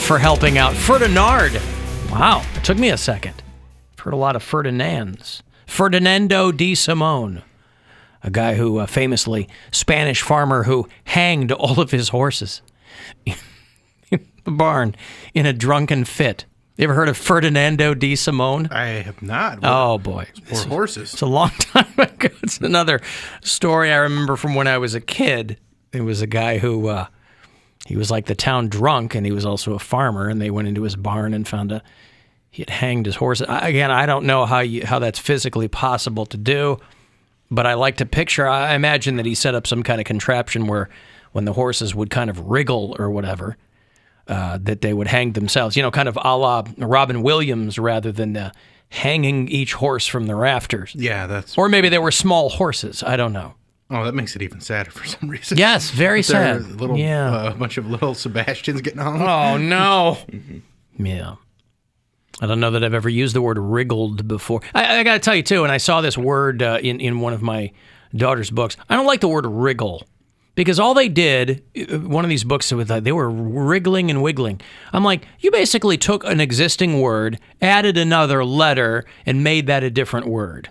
for helping out. Ferdinand. Wow, it took me a second. I've heard a lot of Ferdinands. Ferdinando de Simone, a guy who famously, Spanish farmer who hanged all of his horses in the barn in a drunken fit. You ever heard of Ferdinando de Simone? I have not. Oh, boy. Poor horses. It's a long time ago. It's another story I remember from when I was a kid. It was a guy who, he was like the town drunk, and he was also a farmer, and they went into his barn and found he had hanged his horse. Again, I don't know how that's physically possible to do, but I like to picture, I imagine that he set up some kind of contraption where when the horses would kind of wriggle or whatever, that they would hang themselves, kind of a la Robin Williams rather than hanging each horse from the rafters. Yeah, that's... Or maybe they were small horses. I don't know. Oh, that makes it even sadder for some reason. Yes, very sad. A bunch of little Sebastians getting on. Oh, no. Yeah. I don't know that I've ever used the word wriggled before. I got to tell you, too, and I saw this word in one of my daughter's books. I don't like the word wriggle because all they did, one of these books, they were wriggling and wiggling. I'm like, you basically took an existing word, added another letter, and made that a different word.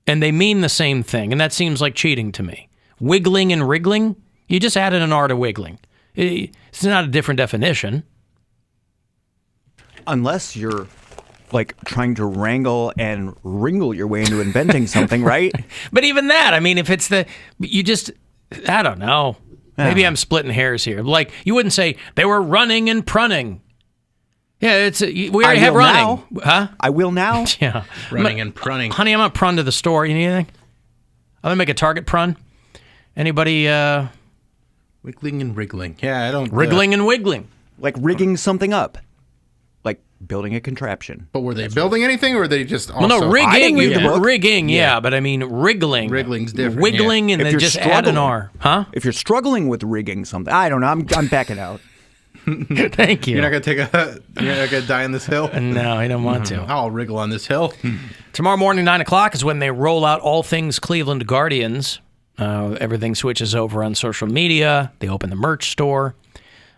And they mean the same thing, and that seems like cheating to me. Wiggling and wriggling, you just added an R to wiggling. It's not a different definition. Unless you're like trying to wrangle and wringle your way into inventing something, right? But even that, I mean, if it's I don't know. Maybe I'm splitting hairs here. Like, you wouldn't say they were running and prunning. Yeah, we already have running. Now. Huh? I will now. Yeah. Running and prunning. Honey, I'm not prun to the store. You need anything? I'm going to make a Target prun. Anybody? Wiggling and wriggling. Yeah, I don't... Wriggling and wiggling. Like rigging something up. Like building a contraption. But were they building anything, or were they just also... Well, no, rigging. I didn't read the book. Rigging, yeah, but I mean wriggling. Wriggling's different. Wiggling and then just add an R. Huh? If you're struggling with rigging something, I don't know. I'm backing out. Thank you. You're not gonna die on this hill? No, I don't want to. I'll wriggle on this hill. Tomorrow morning, 9 o'clock, is when they roll out all things Cleveland Guardians. Everything switches over on social media. They open the merch store.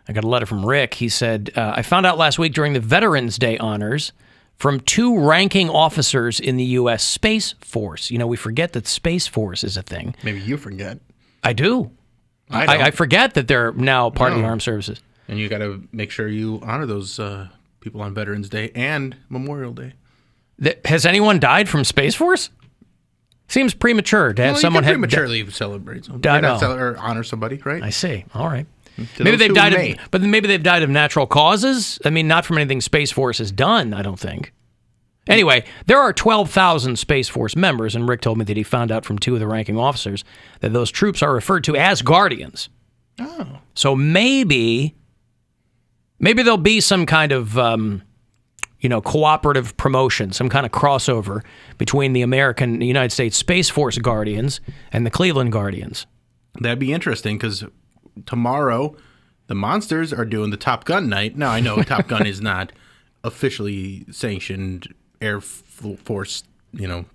I got a letter from Rick. He said, I found out last week during the Veterans Day honors from 2 ranking officers in the U.S. Space Force. We forget that Space Force is a thing. Maybe you forget. I do. I forget that they're now part of the armed services. And you got to make sure you honor those people on Veterans Day and Memorial Day. Has anyone died from Space Force? Seems premature to have someone prematurely celebrate somebody. Or honor somebody, right? I see. All right. Maybe they've died but maybe they've died of natural causes. I mean, not from anything Space Force has done, I don't think. Anyway, there are 12,000 Space Force members, and Rick told me that he found out from 2 of the ranking officers that those troops are referred to as Guardians. Oh. So maybe there'll be some kind of, cooperative promotion, some kind of crossover between the United States Space Force Guardians and the Cleveland Guardians. That'd be interesting because tomorrow the Monsters are doing the Top Gun night. Now, I know Top Gun is not officially sanctioned Air Force,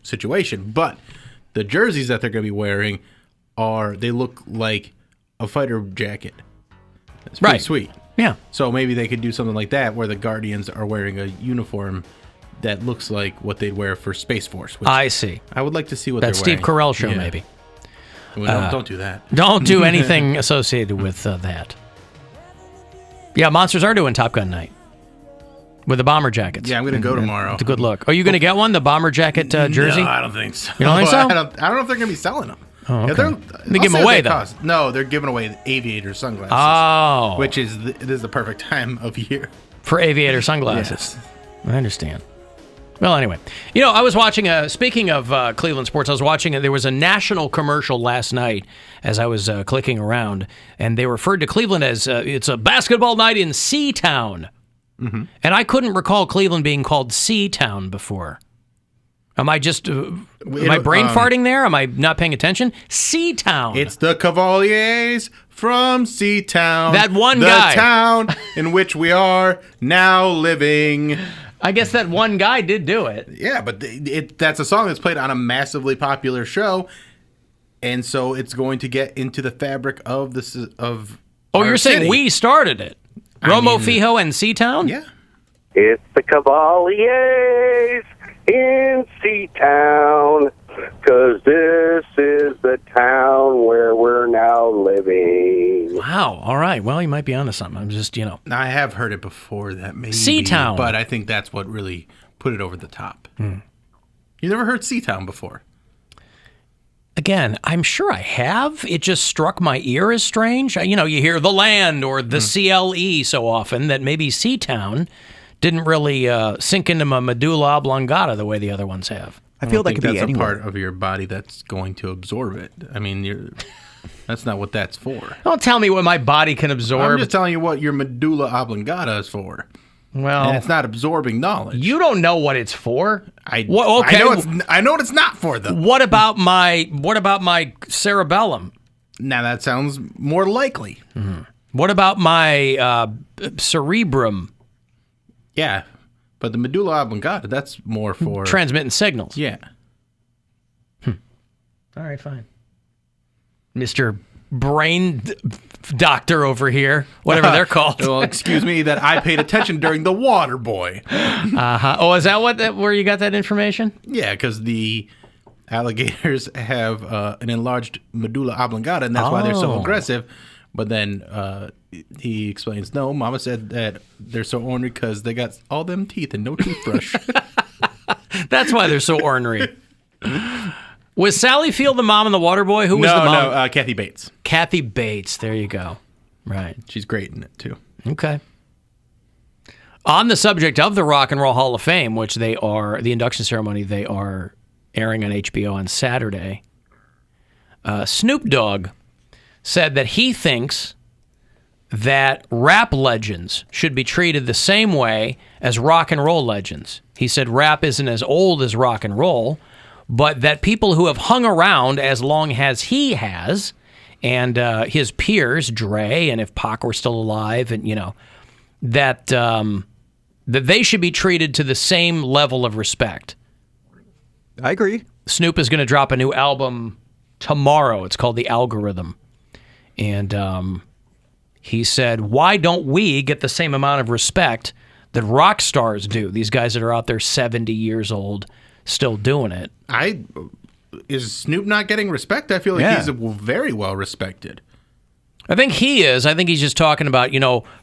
situation, but the jerseys that they're going to be wearing they look like a fighter jacket. It's pretty sweet. Yeah. So maybe they could do something like that where the Guardians are wearing a uniform that looks like what they'd wear for Space Force. I see. I would like to see what that they're wearing. Steve Carell show, maybe. Well, don't do that. Don't do anything associated with that. Yeah, Monsters are doing Top Gun night with the bomber jackets. Yeah, I'm going to go tomorrow. It's a good look. Are you going to get one, the bomber jacket jersey? No, I don't think so. You don't think so? I don't know if they're going to be selling them. Oh, okay. Yeah, they give them away, though. No, they're giving away aviator sunglasses. Oh. Which is the perfect time of year. For aviator sunglasses. Yes. I understand. Well, anyway. I was watching, speaking of Cleveland sports, I was watching, there was a national commercial last night as I was clicking around, and they referred to Cleveland as, it's a basketball night in C-Town. Mm-hmm. And I couldn't recall Cleveland being called C-Town before. Am I just, am I brain farting there? Am I not paying attention? C-Town. It's the Cavaliers from C-Town. That one guy. The town in which we are now living. I guess that one guy did do it. Yeah, but that's a song that's played on a massively popular show. And so it's going to get into the fabric of you're saying we started it. Romo Fijo and C-Town? Yeah. It's the Cavaliers in C-Town, 'cause this is the town where we're now living. Wow. All right. Well, you might be onto something. I'm just, Now, I have heard it before, that maybe. C-Town. But I think that's what really put it over the top. You never heard C-Town before? Again, I'm sure I have. It just struck my ear as strange. You hear the land or the CLE so often that maybe C-Town didn't really sink into my medulla oblongata the way the other ones have. I feel that think could be that's anywhere. a part of your body that's going to absorb it. I mean, that's not what that's for. Don't tell me what my body can absorb. I'm just telling you what your medulla oblongata is for. Well, And it's not absorbing knowledge. you don't know what it's for. I know what it's not for, though. What about my cerebellum? Now that sounds more likely. What about my cerebrum Yeah, but the medulla oblongata, that's more for transmitting signals? Yeah. All right, fine. Mr. Brain Doctor over here, whatever they're called. Well, excuse me that I paid attention during the Water Boy. Oh, is that where you got that information? Yeah, because the alligators have an enlarged medulla oblongata, and that's why they're so aggressive. But then he explains, no, Mama said that they're so ornery because they got all them teeth and no toothbrush. That's why they're so ornery. Was Sally Field the mom and the water boy? Who was the mom? No, Kathy Bates. Kathy Bates. There you go. Right. She's great in it, too. Okay. On the subject of the Rock and Roll Hall of Fame, which the induction ceremony, they are airing on HBO on Saturday, Snoop Dogg said that he thinks that rap legends should be treated the same way as rock and roll legends. He said rap isn't as old as rock and roll, but that people who have hung around as long as he has, and his peers, Dre, and if Pac were still alive, and that they should be treated to the same level of respect. I agree. Snoop is going to drop a new album tomorrow. It's called The Algorithm. And he said, why don't we get the same amount of respect that rock stars do? These guys that are out there 70 years old still doing it. Is Snoop not getting respect? I feel like he's very well respected. I think he is. I think he's just talking about,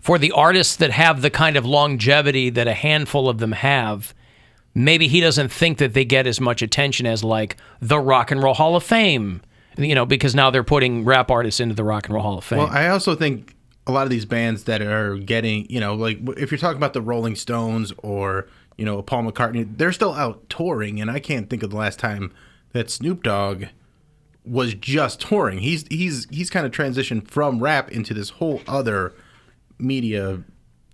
for the artists that have the kind of longevity that a handful of them have, maybe he doesn't think that they get as much attention as like the Rock and Roll Hall of Fame, because now they're putting rap artists into the Rock and Roll Hall of Fame. Well, I also think a lot of these bands that are getting, like if you're talking about the Rolling Stones or, Paul McCartney, they're still out touring, and I can't think of the last time that Snoop Dogg was just touring. He's kind of transitioned from rap into this whole other media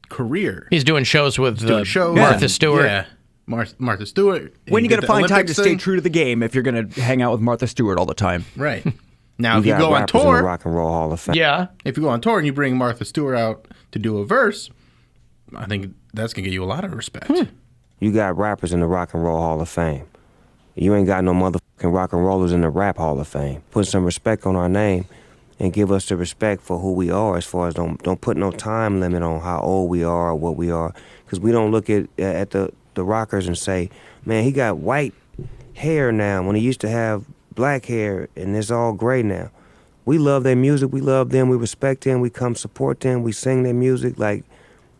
career. He's doing shows with shows Martha Stewart. Yeah, Martha Stewart. When you got to find time to stay thing. true to the game if you're going to hang out with Martha Stewart all the time. Right. Now, if You you got go on rappers in the tour, Rock and Roll Hall of Fame. Yeah. if you go on tour and you bring Martha Stewart out to do a verse, I think that's going to get you a lot of respect. You got rappers in the Rock and Roll Hall of Fame. You ain't got no motherfucking rock and rollers in the Rap Hall of Fame. Put some respect on our name and give us the respect for who we are, as far as don't put no time limit on how old we are or what we are. Because we don't look at the rockers and say, man, he got white hair now when he used to have black hair and it's all gray now. We love their music. We love them. We respect them. We come support them. We sing their music like,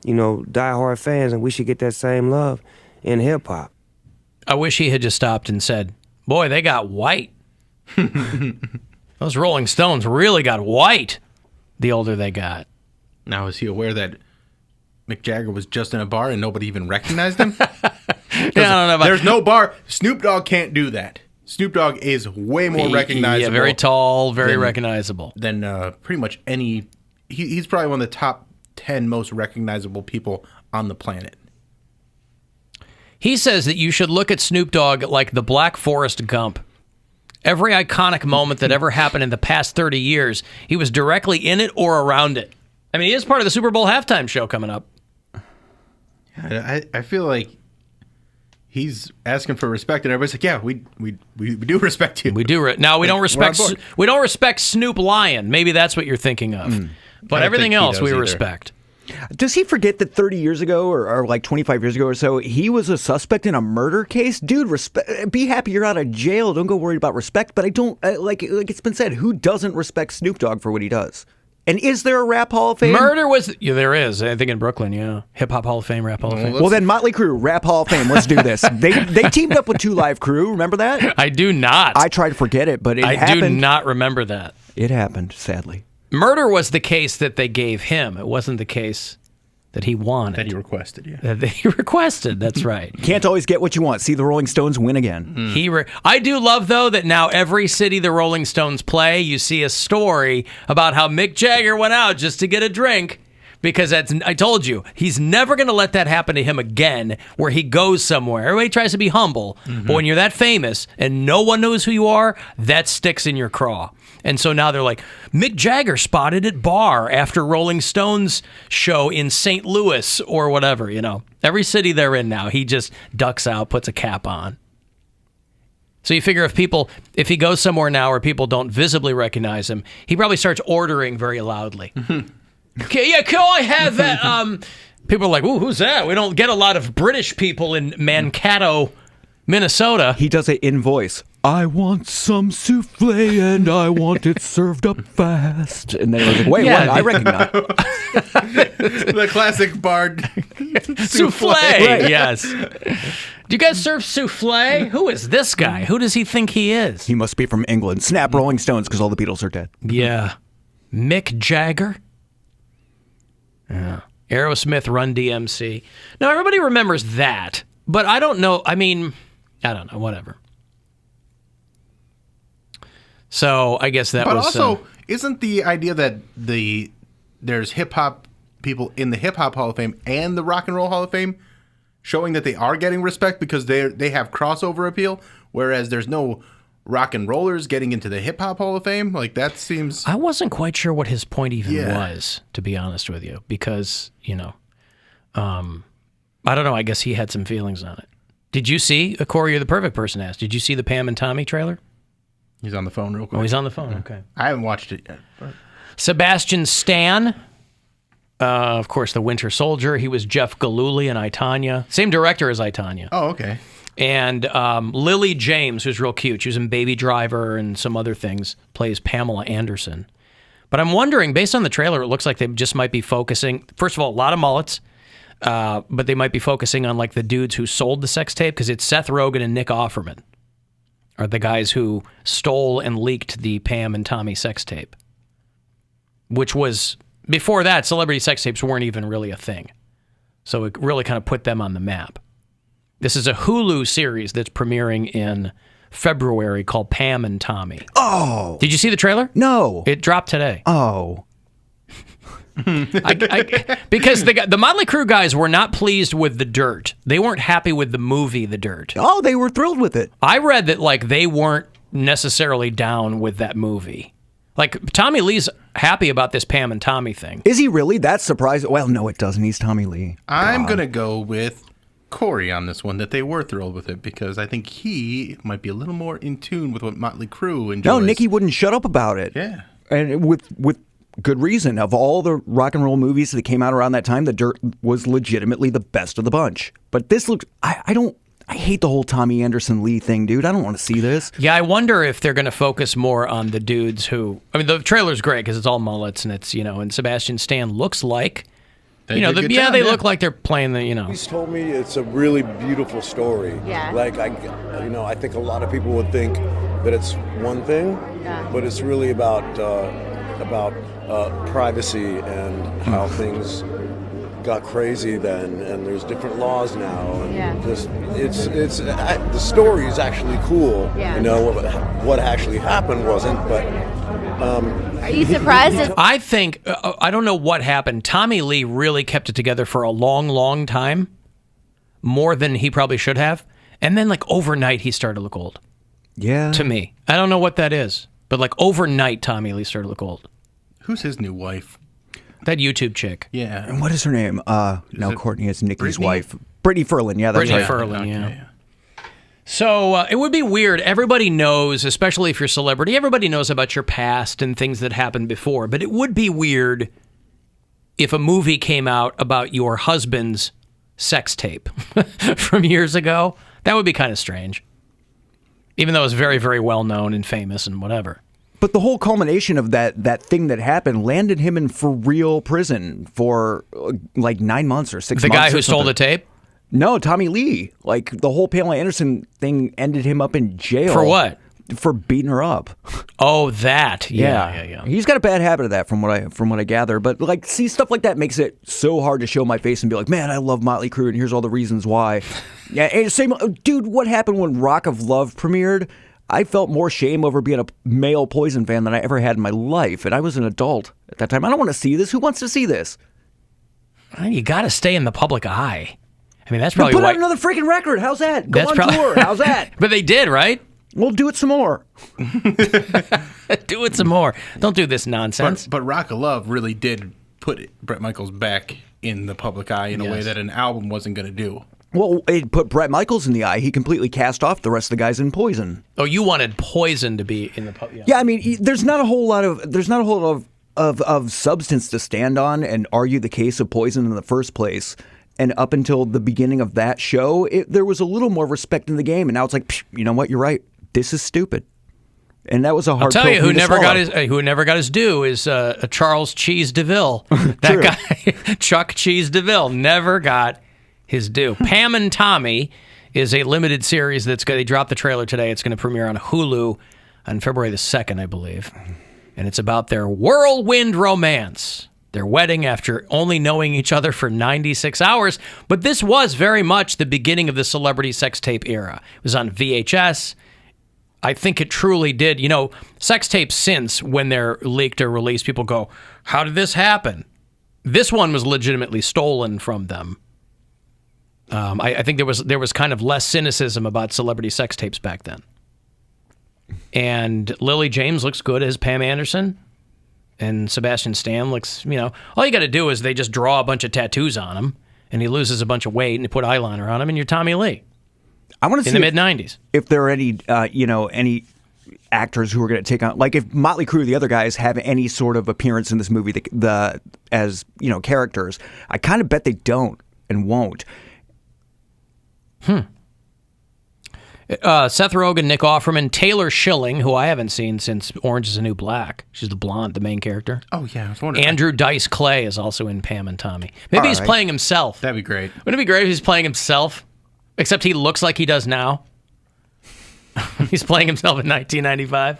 diehard fans, and we should get that same love in hip-hop. I wish he had just stopped and said, boy, they got white. Those Rolling Stones really got white the older they got. Now, is he aware that Mick Jagger was just in a bar and nobody even recognized him? I don't know about There's no bar. Snoop Dogg can't do that. Snoop Dogg is way more recognizable. Yeah, very tall, very recognizable. Than pretty much any... He's probably one of the top 10 most recognizable people on the planet. He says that you should look at Snoop Dogg like the Black Forrest Gump. Every iconic moment that ever happened in the past 30 years, he was directly in it or around it. I mean, he is part of the Super Bowl halftime show coming up. I feel like he's asking for respect, and everybody's like, "Yeah, we do respect you. We do. Now we don't respect. We're on board. We don't respect Snoop Lion. Maybe that's what you're thinking of. But I don't everything think he else does we either. respect. Does he forget that 30 years ago or like 25 years ago or so, he was a suspect in a murder case? Dude, be happy you're out of jail. Don't go worried about respect. But I don't, like it's been said, who doesn't respect Snoop Dogg for what he does? And is there a Rap Hall of Fame? Murder was... Yeah, there is. I think in Brooklyn, yeah. Hip-Hop Hall of Fame, Rap Hall of Fame. Well, then Motley Crue, Rap Hall of Fame. Let's do this. They teamed up with 2 Live Crew. Remember that? I do not. I tried to forget it, but it happened. I do not remember that. It happened, sadly. Murder was the case that they gave him. It wasn't the case that he wanted. That he requested, yeah. That he requested, that's right. Can't always get what you want. See the Rolling Stones win again. I do love, though, that now every city the Rolling Stones play, you see a story about how Mick Jagger went out just to get a drink. Because I told you, he's never going to let that happen to him again, where he goes somewhere. Everybody tries to be humble, but when you're that famous and no one knows who you are, that sticks in your craw. And so now they're like, Mick Jagger spotted at bar after Rolling Stones show in St. Louis or whatever, you know. Every city they're in now, he just ducks out, puts a cap on. So you figure if he goes somewhere now where people don't visibly recognize him, he probably starts ordering very loudly. Okay, can I have that? People are like, ooh, who's that? We don't get a lot of British people in Mankato, Minnesota. He does it in voice. I want some souffle and I want it served up fast. And then I was like, wait, what? I recognize the classic bard souffle. Right. Yes. Do you guys serve souffle? Who is this guy? Who does he think he is? He must be from England. Snap Rolling Stones because all the Beatles are dead. Yeah. Mick Jagger. Yeah. Aerosmith, Run DMC. Now, everybody remembers that, but I don't know. I mean, I don't know. Whatever. So I guess that but was... But also, isn't the idea that there's hip-hop people in the Hip-Hop Hall of Fame and the Rock and Roll Hall of Fame showing that they are getting respect because they have crossover appeal, whereas there's no rock and rollers getting into the Hip-Hop Hall of Fame? Like, that seems... I wasn't quite sure what his point even was, to be honest with you, because, you know, I don't know. I guess he had some feelings on it. Did you see, Corey, you're the perfect person to ask, did you see the Pam and Tommy trailer? He's on the phone real quick. Oh, he's on the phone. Okay. I haven't watched it yet. But... Sebastian Stan, of course, the Winter Soldier. He was Jeff Galooly in I, Tonya. Same director as I, Tonya. Oh, okay. And Lily James, who's real cute. She was in Baby Driver and some other things, plays Pamela Anderson. But I'm wondering, based on the trailer, it looks like they just might be focusing, first of all, a lot of mullets, but they might be focusing on like the dudes who sold the sex tape, because it's Seth Rogen and Nick Offerman are the guys who stole and leaked the Pam and Tommy sex tape, which was, before that, celebrity sex tapes weren't even really a thing. So it really kind of put them on the map. This is a Hulu series that's premiering in February called Pam and Tommy. Oh! Did you see the trailer? No. It dropped today. Oh. Because the Motley Crue guys were not pleased with The Dirt. They weren't happy with the movie The Dirt. Oh, they were thrilled with it. I read that like they weren't necessarily down with that movie. Like Tommy Lee's happy about this Pam and Tommy thing. Is he really? That's surprising. Well, no, it doesn't. He's Tommy Lee. I'm going to go with Corey on this one, that they were thrilled with it, because I think he might be a little more in tune with what Motley Crue enjoys. No, Nicky wouldn't shut up about it. Yeah. And with good reason. Of all the rock and roll movies that came out around that time, The Dirt was legitimately the best of the bunch. But this looks... I hate the whole Tommy Anderson Lee thing, dude. I don't want to see this. Yeah, I wonder if they're going to focus more on the dudes who... I mean, the trailer's great because it's all mullets and it's, you know, and Sebastian Stan looks like... They look like they're playing the, you know. He's told me it's a really beautiful story. Yeah. Like, I think a lot of people would think that it's one thing, but it's really about privacy and how things got crazy then, and there's different laws now, and just the story is actually cool. Yeah. You know what actually happened wasn't, but. Are you surprised? I think, I don't know what happened. Tommy Lee really kept it together for a long, long time, more than he probably should have. And then, like, overnight, he started to look old. Yeah. To me. I don't know what that is. But, like, overnight, Tommy Lee started to look old. Who's his new wife? That YouTube chick. Yeah. And what is her name? Now Courtney is Nicky's Brittany? wife. Brittany Furlan. Yeah, that's Brittany right. Furlan, yeah. So it would be weird. Everybody knows, especially if you're a celebrity, everybody knows about your past and things that happened before. But it would be weird if a movie came out about your husband's sex tape from years ago. That would be kind of strange. Even though it was very, very well known and famous and whatever. But the whole culmination of that thing that happened landed him in for real prison for like 9 months or 6 months. The guy who stole the tape? No, Tommy Lee. Like the whole Pamela Anderson thing ended him up in jail. For what? For beating her up. Oh, that. Yeah. He's got a bad habit of that from what I gather. But like, see, stuff like that makes it so hard to show my face and be like, man, I love Motley Crue and here's all the reasons why. Yeah, and same, dude, what happened when Rock of Love premiered? I felt more shame over being a male Poison fan than I ever had in my life. And I was an adult at that time. I don't want to see this. Who wants to see this? You got to stay in the public eye. I mean, that's probably put why. out another freaking record. How's that? Go on tour. How's that? But they did, right? We'll do it some more. Do it some more. Don't do this nonsense. But Rock of Love really did put Bret Michaels back in the public eye in a way that an album wasn't going to do. Well, it put Bret Michaels in the eye. He completely cast off the rest of the guys in Poison. Oh, you wanted Poison to be in the public? Yeah, I mean, there's not a whole lot of substance to stand on and argue the case of Poison in the first place. And up until the beginning of that show, there was a little more respect in the game. And now it's like, you know what? You're right. This is stupid. And that was a hard. I'll tell you who never got his due is Charles Cheese DeVille. That guy, Chuck Cheese DeVille, never got his due. Pam and Tommy is a limited series that's going to drop the trailer today. It's going to premiere on Hulu on February the 2nd, I believe. And it's about their whirlwind romance, their wedding after only knowing each other for 96 hours. But this was very much the beginning of the celebrity sex tape era. It was on VHS. I think it truly did. You know, sex tapes since, when they're leaked or released, people go, how did this happen? This one was legitimately stolen from them. I think there was kind of less cynicism about celebrity sex tapes back then. And Lily James looks good as Pam Anderson. And Sebastian Stan looks, all you got to do is they just draw a bunch of tattoos on him, and he loses a bunch of weight, and they put eyeliner on him, and you're Tommy Lee. I want to see in the mid-90s. If there are any, any actors who are going to take on, like if Motley Crue, the other guys, have any sort of appearance in this movie, as characters. I kind of bet they don't and won't. Seth Rogen, Nick Offerman, Taylor Schilling, who I haven't seen since Orange is the New Black. She's the blonde, the main character. Oh, yeah. I was wondering. Andrew Dice Clay is also in Pam and Tommy. Maybe he's playing himself. That'd be great. Wouldn't it be great if he's playing himself? Except he looks like he does now. He's playing himself in 1995.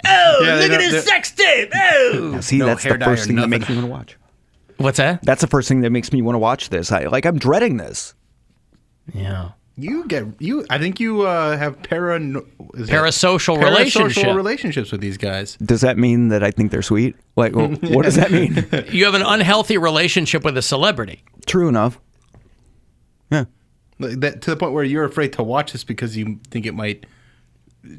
Oh, yeah, look at his sex tape. Oh. Now, see, that's the first thing that makes me want to watch. What's that? That's the first thing that makes me want to watch this. I'm dreading this. Yeah. I think you have parasocial relationships with these guys. Does that mean that I think they're sweet? What does that mean? You have an unhealthy relationship with a celebrity. True enough. Yeah. That, to the point where you're afraid to watch this because you think it might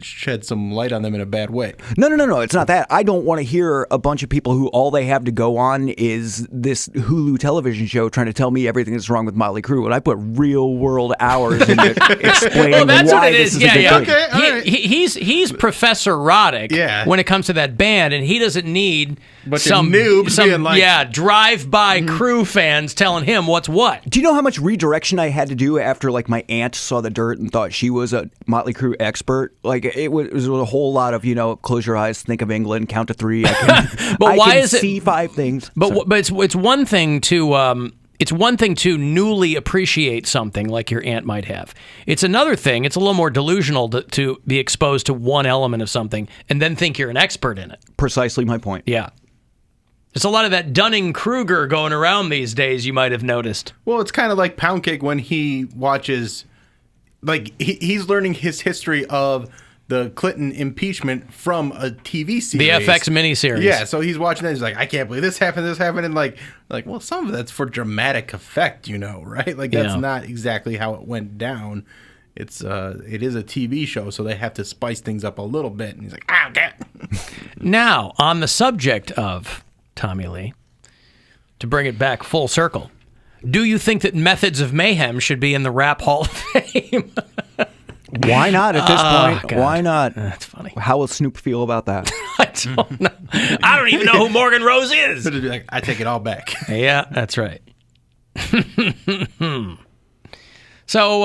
shed some light on them in a bad way. No. It's not that. I don't want to hear a bunch of people who all they have to go on is this Hulu television show trying to tell me everything that's wrong with Motley Crue. And I put real world hours into explaining why this is a good thing. Okay, right. He's Professor Roddick when it comes to that band, and he doesn't need some drive-by Crue fans telling him what's what. Do you know how much redirection I had to do after my aunt saw The Dirt and thought she was a Motley Crue expert? It was a whole lot of, close your eyes, think of England, count to three. I can see five things. But it's one thing to newly appreciate something like your aunt might have. It's another thing. It's a little more delusional to be exposed to one element of something and then think you're an expert in it. Precisely my point. Yeah. There's a lot of that Dunning-Kruger going around these days, you might have noticed. Well, it's kind of like Poundcake when he watches, he's learning his history of the Clinton impeachment from a TV series. The FX miniseries. Yeah, so he's watching that. He's like, I can't believe this happened. And well, some of that's for dramatic effect, right? That's not exactly how it went down. It is a TV show, so they have to spice things up a little bit. And he's like, okay. Now, on the subject of Tommy Lee, to bring it back full circle, do you think that Methods of Mayhem should be in the Rap Hall of Fame? Why not at this point? God. Why not? That's funny. How will Snoop feel about that? I don't know. I don't even know who Morgan Rose is. I take it all back. Yeah, that's right. So,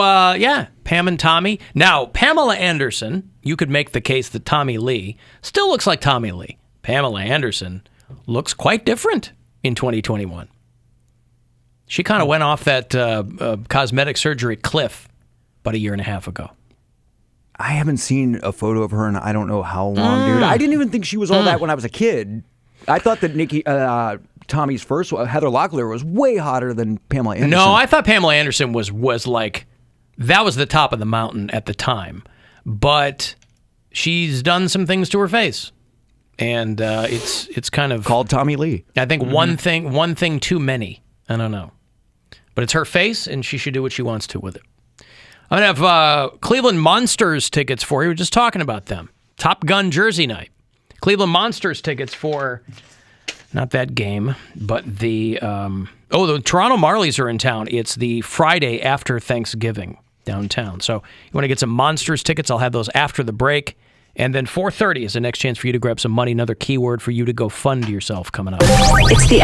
Pam and Tommy. Now, Pamela Anderson, you could make the case that Tommy Lee still looks like Tommy Lee. Pamela Anderson looks quite different in 2021. She kind of went off that cosmetic surgery cliff about a year and a half ago. I haven't seen a photo of her in I don't know how long, dude. I didn't even think she was all that when I was a kid. I thought that Tommy's first, Heather Locklear, was way hotter than Pamela Anderson. No, I thought Pamela Anderson was like, that was the top of the mountain at the time. But she's done some things to her face. And it's kind of... Called Tommy Lee. I think one thing too many. I don't know. But it's her face, and she should do what she wants to with it. I'm going to have Cleveland Monsters tickets for you. We were just talking about them. Top Gun Jersey night. Cleveland Monsters tickets for, not that game, but the Toronto Marlies are in town. It's the Friday after Thanksgiving downtown. So you want to get some Monsters tickets, I'll have those after the break. And then 4:30 is the next chance for you to grab some money, another keyword for you to go fund yourself coming up. It's the